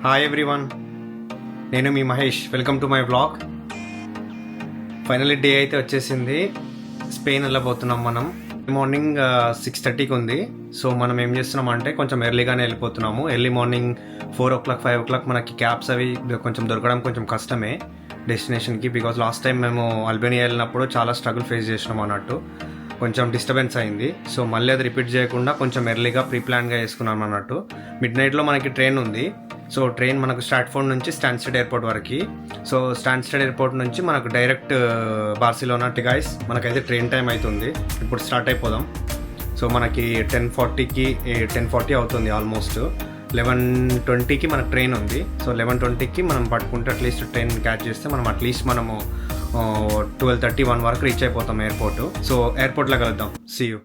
Hi everyone, నేను మీ Mahesh. Welcome to my vlog. Finally day అయితే వచ్చేసింది. స్పెయిన్ వెళ్ళబోతున్నాం మనం. మార్నింగ్ 6:30కి ఉంది. సో మనం ఏం చేస్తున్నాం అంటే కొంచెం ఎర్లీగానే వెళ్ళిపోతున్నాము. ఎర్లీ మార్నింగ్ 4 o'clock 5 o'clock మనకి క్యాబ్స్ అవి కొంచెం దొరకడం కొంచెం కష్టమే డెస్టినేషన్కి. బికాజ్ లాస్ట్ టైం మేము అల్బేనియా వెళ్ళినప్పుడు చాలా స్ట్రగుల్ ఫేస్ చేసినాం అన్నట్టు. కొంచెం డిస్టర్బెన్స్ అయింది. సో మళ్ళీ అది రిపీట్ చేయకుండా కొంచెం ఎర్లీగా ప్రీ ప్లాన్గా వేసుకున్నాం అన్నట్టు. మిడ్ నైట్లో మనకి ట్రైన్ ఉంది. సో ట్రైన్ మనకు స్టాట్ఫోర్డ్ నుంచి స్టాన్స్టెడ్ ఎయిర్పోర్ట్ వరకు. సో స్టాన్స్టెడ్ ఎయిర్పోర్ట్ నుంచి మనకు డైరెక్ట్ బార్సిలోనా టిగాయిస్. మనకైతే ట్రైన్ టైం అవుతుంది. ఇప్పుడు స్టార్ట్ అయిపోదాం. సో మనకి 10:40 అవుతుంది. ఆల్మోస్ట్ 11:20కి మనకు ట్రైన్ ఉంది. సో 11:20కి మనం పట్టుకుంటే అట్లీస్ట్ ట్రైన్ క్యాచ్ చేస్తే మనం అట్లీస్ట్ మనము 12:30 1 వరకు రీచ్ అయిపోతాం ఎయిర్పోర్ట్. సో ఎయిర్పోర్ట్లో కలుద్దాం. See you.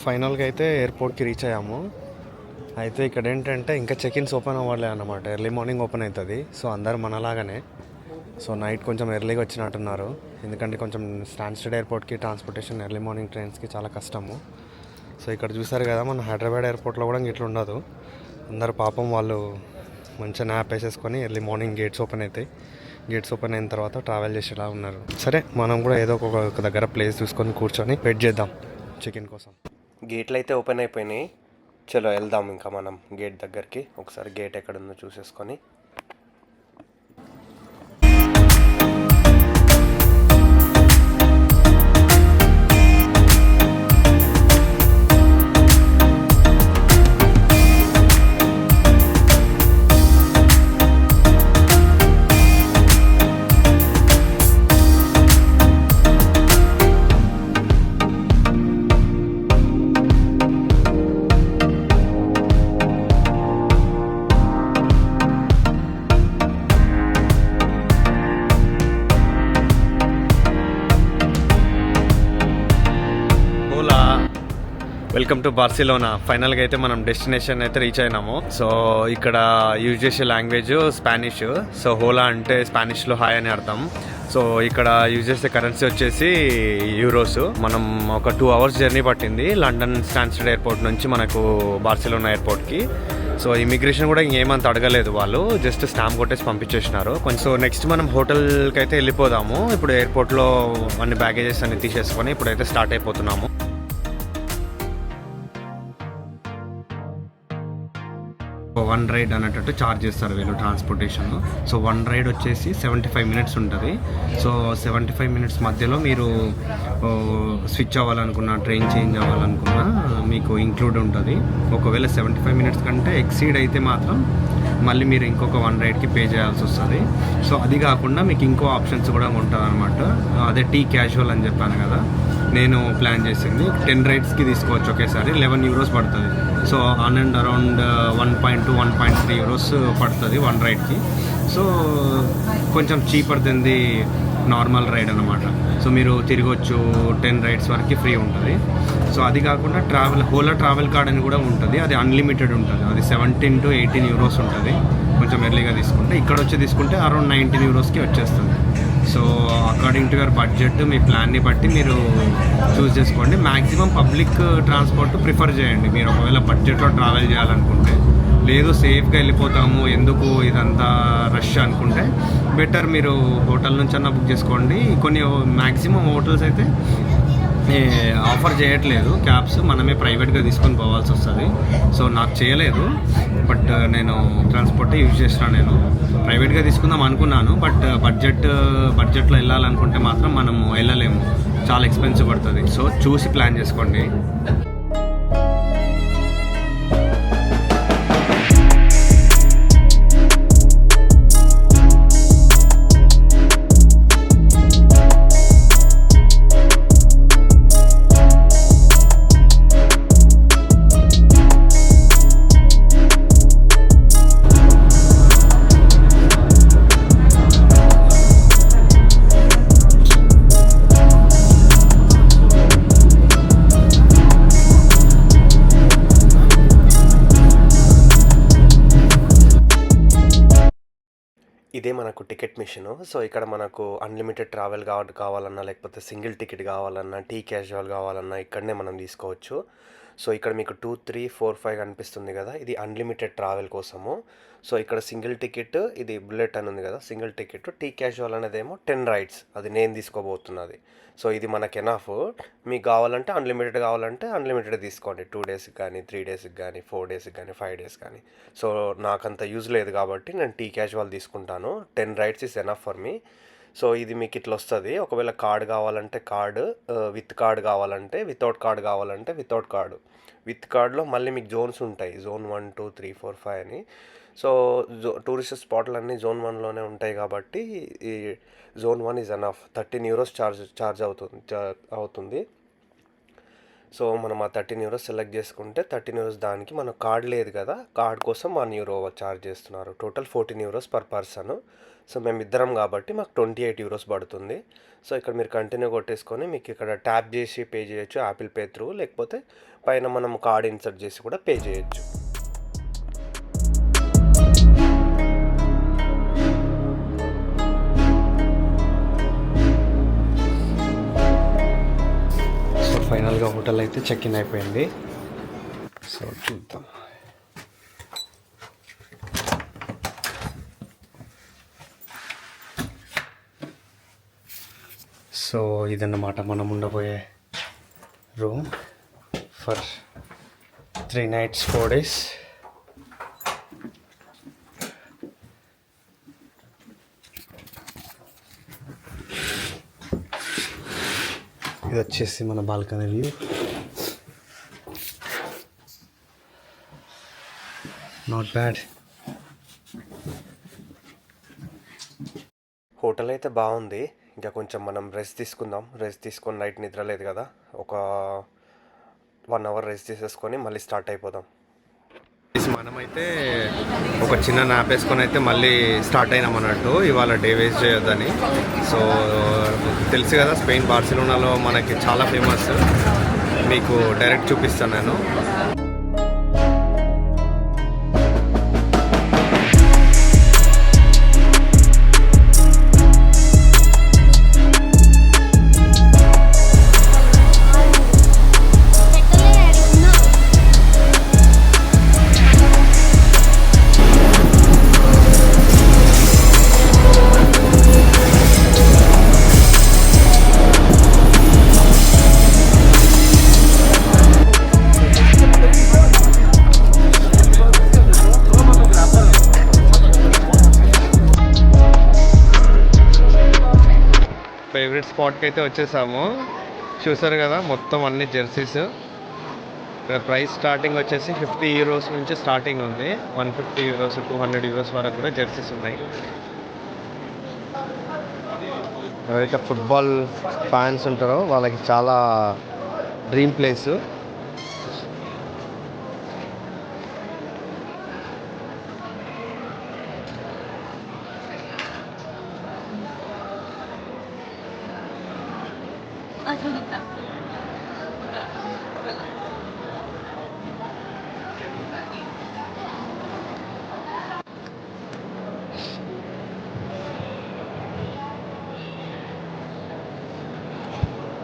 ఫైనల్గా అయితే ఎయిర్పోర్ట్కి రీచ్ అయ్యాము. అయితే ఇక్కడ ఏంటంటే ఇంకా చెక్-ఇన్స్ ఓపెన్ అవ్వలే అన్నమాట. ఎర్లీ మార్నింగ్ ఓపెన్ అవుతుంది. సో అందరు మనలాగానే. సో నైట్ కొంచెం ఎర్లీగా వచ్చినట్టున్నారు. ఎందుకంటే కొంచెం స్టాన్స్టెడ్ ఎయిర్పోర్ట్కి ట్రాన్స్పోర్టేషన్ ఎర్లీ మార్నింగ్ ట్రైన్స్కి చాలా కష్టము. సో ఇక్కడ చూసారు కదా, మన హైదరాబాద్ ఎయిర్పోర్ట్లో కూడా ఇట్లా ఉండదు. అందరు పాపం వాళ్ళు మంచిగా న్యాప్ వేసేసుకొని ఎర్లీ మార్నింగ్ గేట్స్ ఓపెన్ అవుతాయి. గేట్స్ ఓపెన్ అయిన తర్వాత ట్రావెల్ చేసేలా ఉన్నారు. సరే మనం కూడా ఏదో ఒక దగ్గర ప్లేస్ చూసుకొని కూర్చొని వెయిట్ చేద్దాం చెక్-ఇన్ కోసం. గేట్లు అయితే ఓపెన్ అయిపోయినాయి. చలో వెళ్దాం ఇంకా మనం గేట్ దగ్గరికి. ఒకసారి గేట్ ఎక్కడుందో చూసేసుకొని. Welcome to Barcelona. ఫైనల్గా అయితే మనం డెస్టినేషన్ అయితే రీచ్ అయినాము. సో ఇక్కడ యూజ్ చేసే లాంగ్వేజ్ స్పానిష్. సో హోలా అంటే స్పానిష్లో హాయ్ అని అర్థం. సో ఇక్కడ యూజ్ చేసే కరెన్సీ వచ్చేసి యూరోస్. మనం ఒక 2 hours జర్నీ పట్టింది లండన్ స్టాన్స్టెడ్ ఎయిర్పోర్ట్ నుంచి మనకు బార్సిలోనా ఎయిర్పోర్ట్కి. సో ఇమిగ్రేషన్ కూడా ఇంకేమంత అడగలేదు, వాళ్ళు జస్ట్ స్టాంప్ కొట్టేసి పంపించేసినారు. సో నెక్స్ట్ మనం హోటల్కి అయితే వెళ్ళిపోదాము. ఇప్పుడు ఎయిర్పోర్ట్లో అన్ని బ్యాగేజెస్ అన్ని తీసేసుకొని ఇప్పుడైతే స్టార్ట్ అయిపోతున్నాము. 1 ride అన్నట్టు ఛార్జ్ చేస్తారు వీళ్ళు ట్రాన్స్పోర్టేషన్. సో 1 ride వచ్చేసి 75 minutes ఉంటుంది. సో 75 minutes మధ్యలో మీరు స్విచ్ అవ్వాలనుకున్నా, ట్రైన్ చేంజ్ అవ్వాలనుకున్నా మీకు ఇంక్లూడ్ ఉంటుంది. ఒకవేళ 75 minutes కంటే ఎక్సీడ్ అయితే మాత్రం మళ్ళీ మీరు ఇంకొక 1 rideకి పే చేయాల్సి వస్తుంది. సో అది కాకుండా మీకు ఇంకో ఆప్షన్స్ కూడా ఉంటుంది అనమాట. అదే టీ క్యాజువల్ అని చెప్పాను కదా, నేను ప్లాన్ చేసింది 10 రైడ్స్కి తీసుకోవచ్చు ఒకేసారి. 11 euros పడుతుంది. So on and around 1.2-1.3 euros పడుతుంది 1 రైడ్కి. సో కొంచెం cheaper than the normal ride అనమాట. సో మీరు తిరగొచ్చు, 10 రైడ్స్ వరకు ఫ్రీ ఉంటుంది. సో అది కాకుండా హోలా ట్రావెల్ కార్డ్ అని కూడా ఉంటుంది. అది అన్లిమిటెడ్ ఉంటుంది. అది 17 to 18 euros ఉంటుంది కొంచెం ఎర్లీగా తీసుకుంటే. ఇక్కడ వచ్చి తీసుకుంటే అరౌండ్ 19 eurosకి వచ్చేస్తుంది. So according to your budget, మీ ప్లాన్ని బట్టి మీరు చూస్ చేసుకోండి. మ్యాక్సిమం పబ్లిక్ ట్రాన్స్పోర్ట్ ప్రిఫర్ చేయండి మీరు ఒకవేళ బడ్జెట్లో ట్రావెల్ చేయాలనుకుంటే. లేదు సేఫ్గా వెళ్ళిపోతాము, ఎందుకు ఇదంతా రష్ అనుకుంటే బెటర్ మీరు హోటల్ నుంచి అన్నా బుక్ చేసుకోండి. కొన్ని మ్యాక్సిమం హోటల్స్ అయితే ఆఫర్ చేయట్లేదు క్యాబ్స్, మనమే ప్రైవేట్గా తీసుకొని పోవాల్సి వస్తుంది. సో నాకు చేయలేదు, బట్ నేను ట్రాన్స్పోర్టే యూజ్ చేసినా. నేను ప్రైవేట్గా తీసుకుందాం అనుకున్నాను, బట్ బడ్జెట్లో వెళ్ళాలనుకుంటే మాత్రం మనము వెళ్ళలేము, చాలా ఎక్స్పెన్సివ్ పడుతుంది. సో చూసి ప్లాన్ చేసుకోండి. ఇదే మనకు టికెట్ మిషన్. సో ఇక్కడ మనకు అన్లిమిటెడ్ ట్రావెల్ కావాలన్నా, లేకపోతే సింగిల్ టికెట్ కావాలన్నా, టీ క్యాజువల్ కావాలన్నా ఇక్కడనే మనం తీసుకోవచ్చు. సో ఇక్కడ మీకు 2, 3, 4, 5 కనిపిస్తుంది కదా, ఇది అన్లిమిటెడ్ ట్రావెల్ కోసము. సో ఇక్కడ సింగిల్ టికెట్, ఇది బుల్లెట్ అని ఉంది కదా సింగిల్ టికెట్. టీ క్యాజువల్ అనేదేమో 10 రైడ్స్, అది నేను తీసుకోబోతున్నది. సో ఇది మనకు ఎనఫ్. మీకు కావాలంటే అన్లిమిటెడ్ కావాలంటే అన్లిమిటెడ్ తీసుకోండి, 2 డేస్కి కానీ, 3 డేస్కి కానీ, 4 డేస్కి కానీ, 5 డేస్ కానీ. సో నాకంత యూజ్ లేదు కాబట్టి నేను టీ క్యాజువల్ తీసుకుంటాను. 10 rides is enough for me. So ఇది మీకు ఇట్లా వస్తుంది. ఒకవేళ కార్డ్ కావాలంటే కార్డు, విత్ కార్డ్ కావాలంటే, వితౌట్ కార్డ్ కావాలంటే వితౌట్ కార్డు. విత్ కార్డ్లో మళ్ళీ మీకు జోన్స్ ఉంటాయి, జోన్ 1, 2, 3, 4, 5 అని. సో టూరిస్ట్ స్పాట్లు అన్నీ జోన్ 1లోనే ఉంటాయి కాబట్టి ఈ zone 1 is enough. 13 euros charge అవుతుంది. సో మనం ఆ 13 euros సెలెక్ట్ చేసుకుంటే 13 euros దానికి మన కార్డ్ లేదు కదా, కార్డ్ కోసం 1 euro ఛార్జ్ చేస్తున్నారు. Total 14 euros per person. So మేము ఇద్దరం కాబట్టి మాకు 28 euros పడుతుంది. సో ఇక్కడ మీరు కంటిన్యూ కొట్టేసుకొని మీకు ఇక్కడ ట్యాప్ చేసి పే చేయొచ్చు యాపిల్ పే త్రూ, లేకపోతే పైన మనం కార్డ్ ఇన్సర్ట్ చేసి కూడా పే చేయొచ్చు. సో ఫైనల్గా హోటల్ అయితే చెక్ ఇన్ అయిపోయింది. సో చూద్దాం. సో ఇదన్నమాట మనం ఉండబోయే రూమ్ ఫర్ 3 nights 4 days. ఇది వచ్చేసి మన balcony view. Not bad. Hotel అయితే బాగుంది. ఇంకా కొంచెం మనం రెస్ట్ తీసుకుందాం. రెస్ట్ తీసుకొని నైట్ నిద్ర లేదు కదా, ఒక 1 hour రెస్ట్ తీసేసుకొని మళ్ళీ స్టార్ట్ అయిపోదాం. మనమైతే ఒక చిన్న నాప్ వేసుకొని అయితే మళ్ళీ స్టార్ట్ అయినాం అన్నట్టు. ఇవాళ డే వేస్ట్ చేయొద్దని. సో తెలుసు కదా, స్పెయిన్ బార్సిలోనాలో మనకి చాలా ఫేమస్. మీకు డైరెక్ట్ చూపిస్తాను నేను. ఫేవరెట్ స్పాట్కి అయితే వచ్చేసాము. చూసారు కదా, మొత్తం అన్ని జెర్సీస్. ప్రైస్ స్టార్టింగ్ వచ్చేసి 50 euros నుంచి స్టార్టింగ్ ఉంది. 150 euros 200 euros వరకు కూడా జెర్సీస్ ఉన్నాయి. ఎవరైతే ఫుట్బాల్ ఫ్యాన్స్ ఉంటారో వాళ్ళకి చాలా డ్రీమ్ ప్లేస్.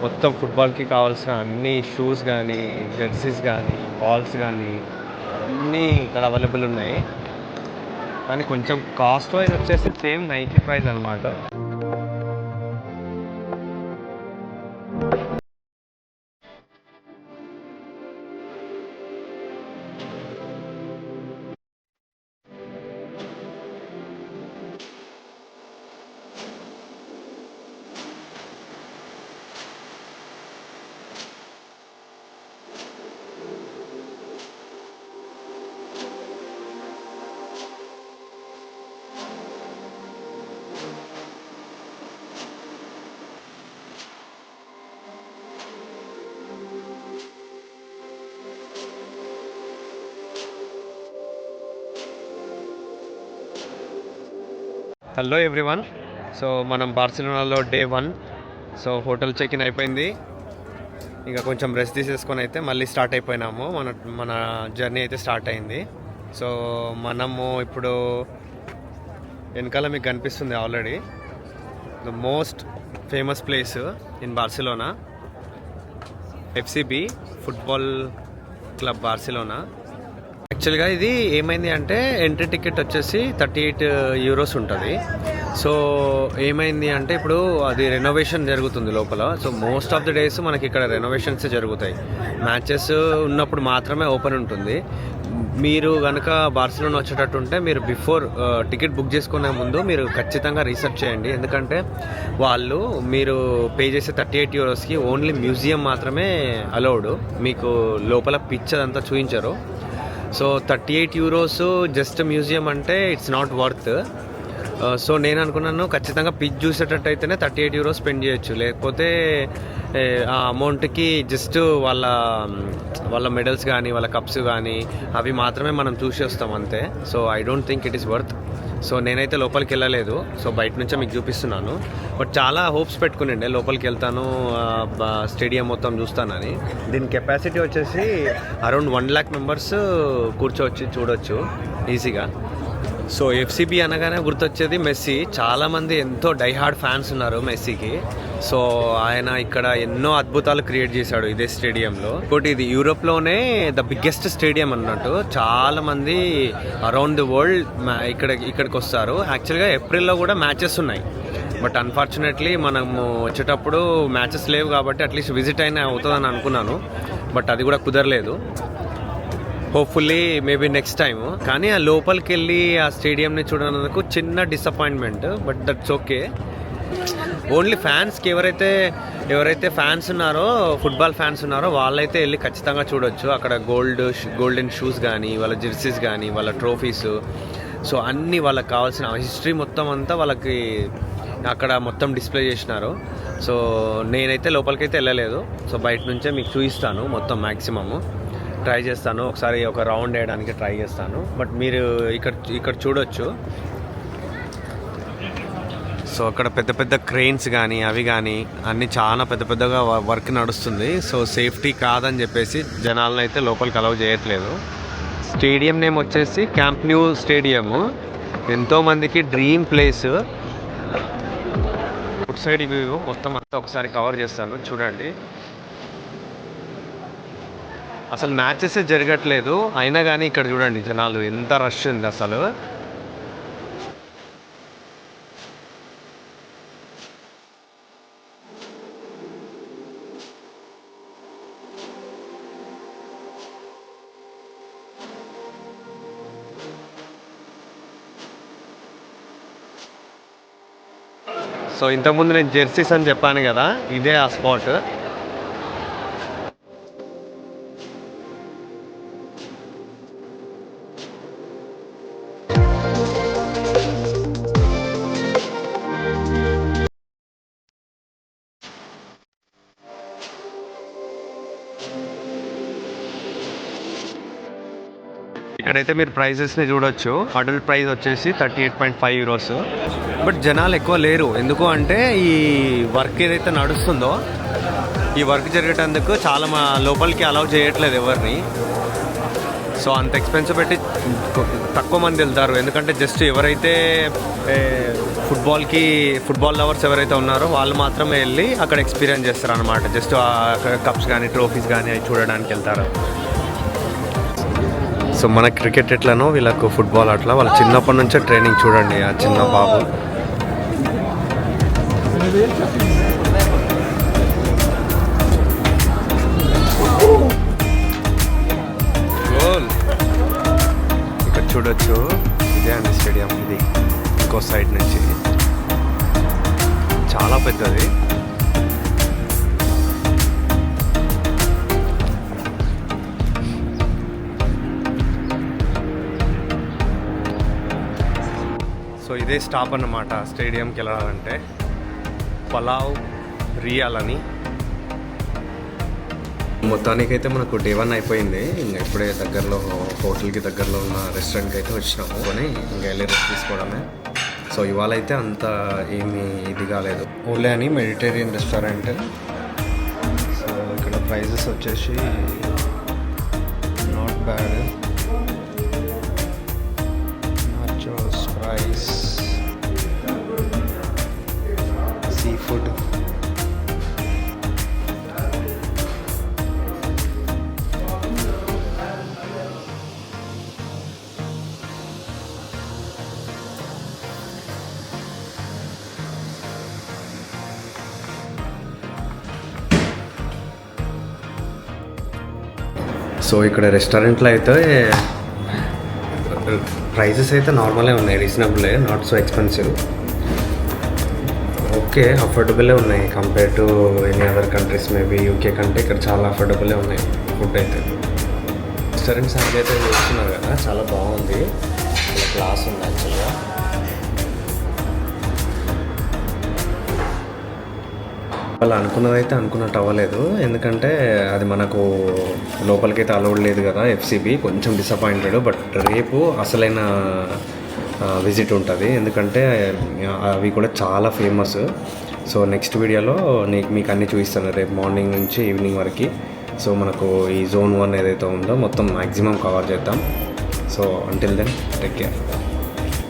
మొత్తం ఫుట్బాల్కి కావాల్సిన అన్ని షూస్ కానీ, జెర్సీస్ కానీ, బాల్స్ కానీ అన్నీ ఇక్కడ అవైలబుల్ ఉన్నాయి. కానీ కొంచెం కాస్ట్ వైజ్ వచ్చేసి సేమ్ నైకీ ప్రైస్ అనమాట. Hello everyone. సో మనం బార్సిలోనాలో day 1. So hotel check in అయిపోయింది. ఇంకా కొంచెం రెస్ట్ తీసేసుకొని అయితే మళ్ళీ స్టార్ట్ అయిపోయినాము. మన జర్నీ అయితే స్టార్ట్ అయింది. సో మనము ఇప్పుడు వెనకాల మీకు కనిపిస్తుంది already the most famous place in Barcelona, FCB football club Barcelona. యాక్చువల్గా ఇది ఏమైంది అంటే ఎంట్రీ టికెట్ వచ్చేసి 38 యూరోస్ ఉంటుంది. సో ఏమైంది అంటే ఇప్పుడు అది రెనోవేషన్ జరుగుతుంది లోపల. So most of the days మనకి ఇక్కడ రెనోవేషన్స్ జరుగుతాయి. మ్యాచెస్ ఉన్నప్పుడు మాత్రమే ఓపెన్ ఉంటుంది. మీరు కనుక బార్సిలోనా వచ్చేటట్టు ఉంటే మీరు బిఫోర్ టికెట్ బుక్ చేసుకునే ముందు మీరు ఖచ్చితంగా రీసెర్చ్ చేయండి. ఎందుకంటే వాళ్ళు మీరు పే చేసే 38 యూరోస్కి ఓన్లీ మ్యూజియం మాత్రమే అలౌడ్, మీకు లోపల పిచ్ అదంతా చూపించరు. సో 38 యూరోస్ జస్ట్ మ్యూజియం అంటే ఇట్స్ నాట్ వర్త్. సో నేను అనుకున్నాను ఖచ్చితంగా పిచ్ చూసేటట్టు అయితేనే 38 యూరోస్ స్పెండ్ చేయొచ్చు, లేకపోతే ఆ అమౌంట్కి జస్ట్ వాళ్ళ మెడల్స్ కానీ వాళ్ళ కప్స్ కానీ అవి మాత్రమే మనం చూసి వస్తాం అంతే. So I don't think it is worth. So నేనైతే లోపలికి వెళ్ళలేదు, సో బయట నుంచే మీకు చూపిస్తున్నాను. బట్ చాలా హోప్స్ పెట్టుకునిండే లోపలికి వెళ్తాను, స్టేడియం మొత్తం చూస్తానని. దీని కెపాసిటీ వచ్చేసి అరౌండ్ 1 lakh మెంబర్స్ కూర్చోవచ్చు, చూడొచ్చు ఈజీగా. సో ఎఫ్సిబి అనగానే గుర్తొచ్చేది మెస్సీ. చాలామంది ఎంతో డైహార్డ్ ఫ్యాన్స్ ఉన్నారు మెస్సీకి. సో ఆయన ఇక్కడ ఎన్నో అద్భుతాలు క్రియేట్ చేశాడు ఇదే స్టేడియంలో. ఇంకోటి ఇది యూరోప్లోనే ద బిగ్గెస్ట్ స్టేడియం అన్నట్టు. చాలామంది అరౌండ్ ది వరల్డ్ ఇక్కడికి వస్తారు. యాక్చువల్గా ఏప్రిల్లో కూడా మ్యాచెస్ ఉన్నాయి, బట్ అన్ఫార్చునేట్లీ మనము వచ్చేటప్పుడు మ్యాచెస్ లేవు కాబట్టి అట్లీస్ట్ విజిట్ అయినా అవుతుందని అనుకున్నాను, బట్ అది కూడా కుదరలేదు. Hopefully maybe next time. కానీ ఆ లోపలికి వెళ్ళి ఆ స్టేడియంని చూడడానికి చిన్న disappointment, but that's okay. Only ఫ్యాన్స్కి ఎవరైతే ఫ్యాన్స్ ఉన్నారో, ఫుట్బాల్ ఫ్యాన్స్ ఉన్నారో వాళ్ళైతే వెళ్ళి ఖచ్చితంగా చూడొచ్చు. అక్కడ గోల్డెన్ షూస్ కానీ, వాళ్ళ జెర్సీస్ కానీ, వాళ్ళ ట్రోఫీస్, సో అన్నీ వాళ్ళకి కావాల్సిన హిస్టరీ మొత్తం అంతా వాళ్ళకి అక్కడ మొత్తం డిస్ప్లే చేసినారు. సో నేనైతే లోపలికైతే వెళ్ళలేదు, సో బయట నుంచే మీకు చూపిస్తాను మొత్తం మ్యాక్సిమము. ట్రై చేస్తాను ఒకసారి ఒక రౌండ్ వేయడానికి ట్రై చేస్తాను. బట్ మీరు ఇక్కడ చూడొచ్చు. సో అక్కడ పెద్ద పెద్ద క్రెయిన్స్ కానీ అవి కానీ అన్నీ చాలా పెద్ద పెద్దగా వర్క్ నడుస్తుంది. సో సేఫ్టీ కాదని చెప్పేసి జనాలను అయితే లోపలికి అలౌ చేయట్లేదు. స్టేడియం నేమ్ వచ్చేసి క్యాంప్ న్యూ స్టేడియము. ఎంతోమందికి డ్రీమ్ ప్లేస్. ఫుడ్ సైడ్ ఇవి మొత్తం అంతా ఒకసారి కవర్ చేస్తాను, చూడండి. అసలు మ్యాచెస్ జరగట్లేదు, అయినా కానీ ఇక్కడ చూడండి జనాలు ఎంత రష్ ఉంది అసలు. సో ఇంతకుముందు నేను జెర్సీస్ అని చెప్పాను కదా, ఇదే ఆ స్పాట్. ఇక్కడైతే మీరు ప్రైజెస్ని చూడొచ్చు. అడల్ట్ ప్రైస్ వచ్చేసి 38.5 యూరోస్. బట్ జనాలు ఎక్కువ లేరు, ఎందుకు అంటే ఈ వర్క్ ఏదైతే నడుస్తుందో ఈ వర్క్ జరిగేటందుకు చాలా లోపలికి అలౌ చేయట్లేదు ఎవరిని. సో అంత ఎక్స్పెన్సివ్ పెట్టి తక్కువ మంది వెళ్తారు, ఎందుకంటే జస్ట్ ఎవరైతే ఫుట్బాల్ లవర్స్ ఎవరైతే ఉన్నారో వాళ్ళు మాత్రమే వెళ్ళి అక్కడ ఎక్స్పీరియన్స్ చేస్తారు అనమాట. జస్ట్ అక్కడ కప్స్ కానీ ట్రోఫీస్ కానీ అవి చూడడానికి వెళ్తారు. సో మన క్రికెట్ ఎట్లనో వీళ్ళకు ఫుట్బాల్ అట్లా, వాళ్ళు చిన్నప్పటి నుంచే ట్రైనింగ్. చూడండి ఆ చిన్న బాబు. ఇక్కడ చూడొచ్చు, ఇదే అండి స్టేడియం. ఇది ఇంకో సైడ్ నుంచి చాలా పెద్దది. సో ఇదే స్టాప్ అన్నమాట స్టేడియంకి వెళ్ళాలంటే, పలావ్ రియల్ అని. మొత్తానికైతే మనకు డే 1 అయిపోయింది. ఇంకా ఇప్పుడే దగ్గరలో హోటల్కి దగ్గరలో ఉన్న రెస్టారెంట్కి అయితే వచ్చినాము కొని ఇంకా వెళ్ళి రెస్ట్ తీసుకోవడమే. సో ఇవాళ అయితే అంత ఏమీ ఇది కాలేదు. ఓన్లీ అని మెడిటేరియన్ రెస్టారెంట్. సో ఇక్కడ ప్రైజెస్ వచ్చేసి not bad. nachos, fries, so ఇక్కడ రెస్టారెంట్లో అయితే ప్రైజెస్ అయితే నార్మలే ఉన్నాయి, రీజనబులే, నాట్ సో ఎక్స్పెన్సివ్. ఓకే, అఫోర్డబులే ఉన్నాయి compare to any other countries. Maybe UK కంటే ఇక్కడ చాలా అఫోర్డబులే ఉన్నాయి ఫుడ్ అయితే. రెస్టారెంట్స్ అన్నీ అయితే చూస్తున్నారు కదా, చాలా బాగుంది, చాలా క్లాస్ ఉంది యాక్చువల్గా. వాళ్ళు అనుకున్నదైతే అనుకున్నట్టు అవ్వలేదు, ఎందుకంటే అది మనకు లోపలికైతే అలౌడ్ లేదు కదా ఎఫ్సిబి. కొంచెం డిసప్పాయింటెడ్. బట్ రేపు అసలైన విజిట్ ఉంటుంది, ఎందుకంటే అవి కూడా చాలా ఫేమస్. సో నెక్స్ట్ వీడియోలో మీకు అన్నీ చూపిస్తాను రేపు మార్నింగ్ నుంచి ఈవినింగ్ వరకు. సో మనకు ఈ జోన్ 1 ఏదైతే ఉందో మొత్తం మ్యాక్సిమం కవర్ చేద్దాం. So until then take care.